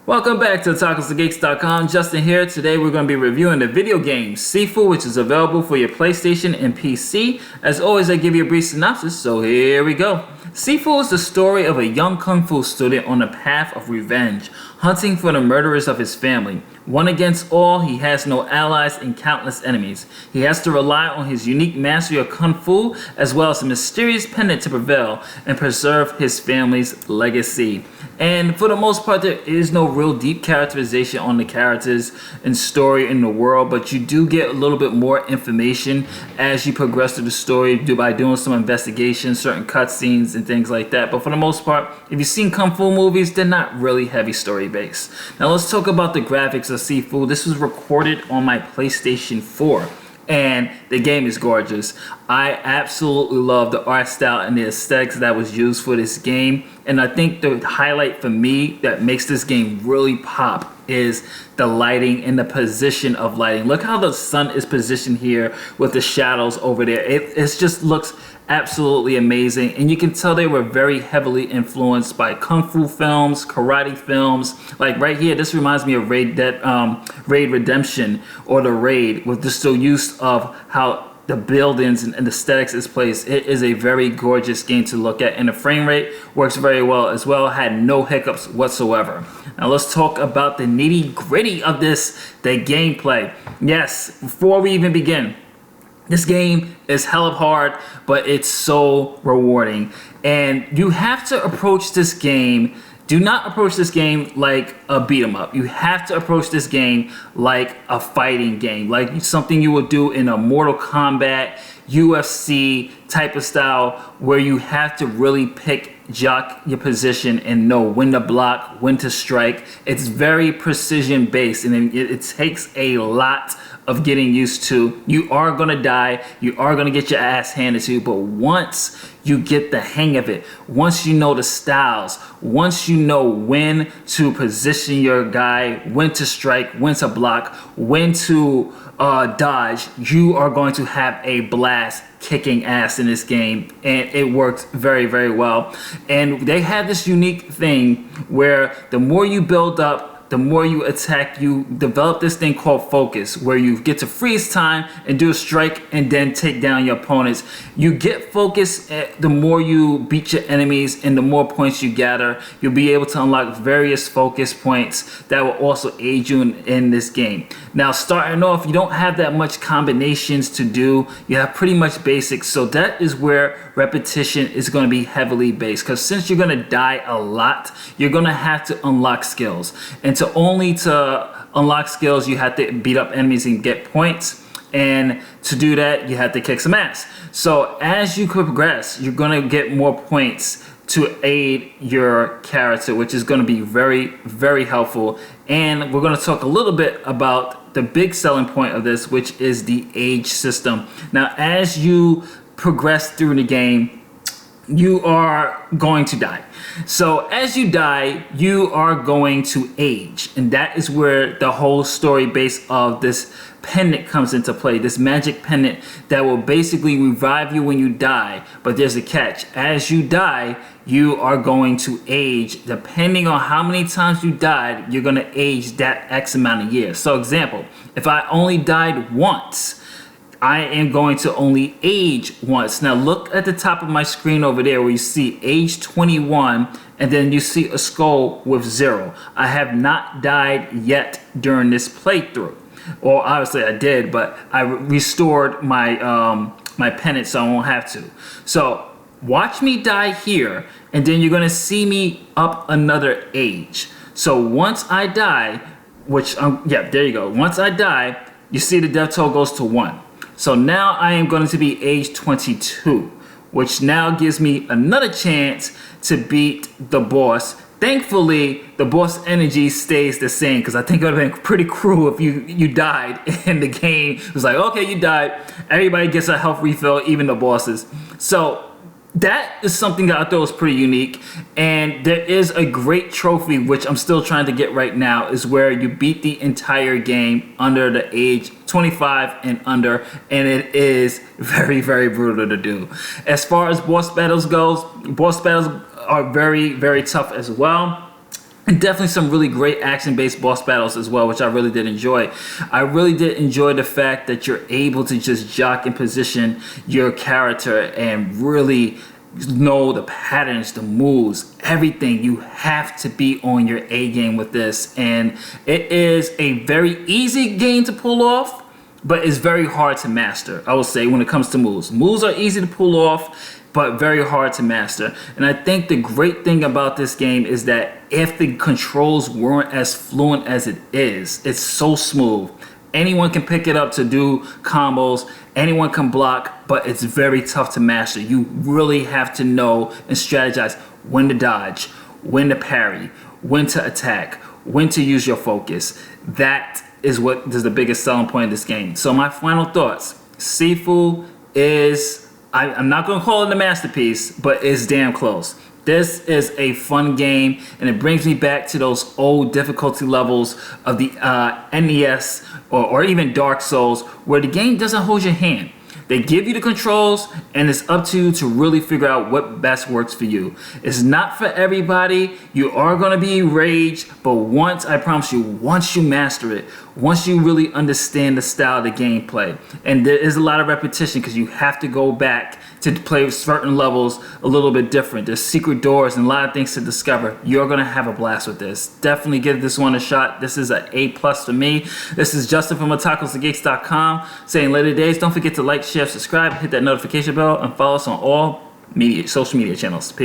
Welcome back to TacosToGeeks.com. Justin here. Today we're going to be reviewing the video game Sifu, which is available for your PlayStation and PC. As always, I give you a brief synopsis, so here we go. Sifu is the story of a young kung fu student on a path of revenge, hunting for the murderers of his family. One against all, he has no allies and countless enemies. He has to rely on his unique mastery of kung fu, as well as a mysterious pendant to prevail and preserve his family's legacy. And for the most part, there is no real deep characterization on the characters and story in the world, but you do get a little bit more information as you progress through the story by doing some investigation, certain cutscenes and things like that. But for the most part, if you've seen kung fu movies, they're not really heavy story based. Now let's talk about the graphics of Sifu. This was recorded on my PlayStation 4. And the game is gorgeous. I absolutely love the art style and the aesthetics that was used for this game. And I think the highlight for me that makes this game really pop is the lighting and the position of lighting. Look how the sun is positioned here with the shadows over there. It just looks absolutely amazing, and you can tell they were very heavily influenced by kung fu films, karate films. Like right here, this reminds me of Raid Redemption or The Raid, with just the use of how the buildings and the aesthetics is placed. It is a very gorgeous game to look at, and the frame rate works very well as well. Had no hiccups whatsoever. Now let's talk about the nitty gritty of this, the gameplay. Yes, before we even begin, this game is hella hard, but it's so rewarding. And you have to approach this game, do not approach this game like a beat 'em up. You have to approach this game like a fighting game, like something you would do in a Mortal Kombat, UFC type of style, where you have to really jock your position and know when to block, when to strike. It's very precision based, and it takes a lot of getting used to. You are gonna die, you are gonna get your ass handed to you, but once you get the hang of it, once you know the styles, once you know when to position your guy, when to strike, when to block, when to dodge, you are going to have a blast kicking ass in this game. And it works very, very well. And they have this unique thing where the more you build up, the more you attack, you develop this thing called focus, where you get to freeze time and do a strike and then take down your opponents. You get focus the more you beat your enemies, and the more points you gather. You'll be able to unlock various focus points that will also aid you in this game. Now, starting off, you don't have that much combinations to do. You have pretty much basics, so that is where repetition is going to be heavily based, because since you're going to die a lot, you're going to have to unlock skills. And to unlock skills, you have to beat up enemies and get points. And to do that, you have to kick some ass. So as you progress, you're going to get more points to aid your character, which is going to be very, very helpful. And we're going to talk a little bit about the big selling point of this, which is the age system. Now, as you progress through the game, you are going to die. So as you die, you are going to age, and that is where the whole story base of this pendant comes into play. This magic pendant that will basically revive you when you die. But there's a catch. As you die, you are going to age. Depending on how many times you died, you're going to age that X amount of years. So example, if I only died once, I am going to only age once. Now look at the top of my screen over there where you see age 21, and then you see a skull with 0. I have not died yet during this playthrough. Well, obviously I did, but I restored my my pendant, so I won't have to. So watch me die here, and then you're gonna see me up another age. So once I die, which yeah, there you go. Once I die, you see the death toll goes to 1. So now I am going to be age 22, which now gives me another chance to beat the boss. Thankfully, the boss energy stays the same, because I think it would have been pretty cruel if you died in the game. It was like, okay, you died. Everybody gets a health refill, even the bosses. So that is something that I thought was pretty unique. And there is a great trophy, which I'm still trying to get right now, is where you beat the entire game under the age 25 and under, and it is very, very brutal to do. As far as boss battles goes, boss battles are very, very tough as well. And definitely some really great action-based boss battles as well, which I really did enjoy. I really did enjoy the fact that you're able to just jock and position your character and really know the patterns, the moves, everything. You have to be on your A game with this. And it is a very easy game to pull off, but it's very hard to master, I will say, when it comes to moves. Moves are easy to pull off, but very hard to master. And I think the great thing about this game is that if the controls weren't as fluent as it is, it's so smooth. Anyone can pick it up to do combos, anyone can block, but it's very tough to master. You really have to know and strategize when to dodge, when to parry, when to attack, when to use your focus. That is what is the biggest selling point of this game. So my final thoughts, Sifu is, I'm not going to call it a masterpiece, but it's damn close. This is a fun game, and it brings me back to those old difficulty levels of the NES or even Dark Souls, where the game doesn't hold your hand. They give you the controls, and it's up to you to really figure out what best works for you. It's not for everybody. You are going to be enraged, but I promise you, once you master it, once you really understand the style of the gameplay, and there is a lot of repetition because you have to go back to play certain levels a little bit different. There's secret doors and a lot of things to discover. You're going to have a blast with this. Definitely give this one a shot. This is an A+ for me. This is Justin from tacosandgeeks.com saying later days. Don't forget to like, share, subscribe, hit that notification bell, and follow us on all social media channels. Peace.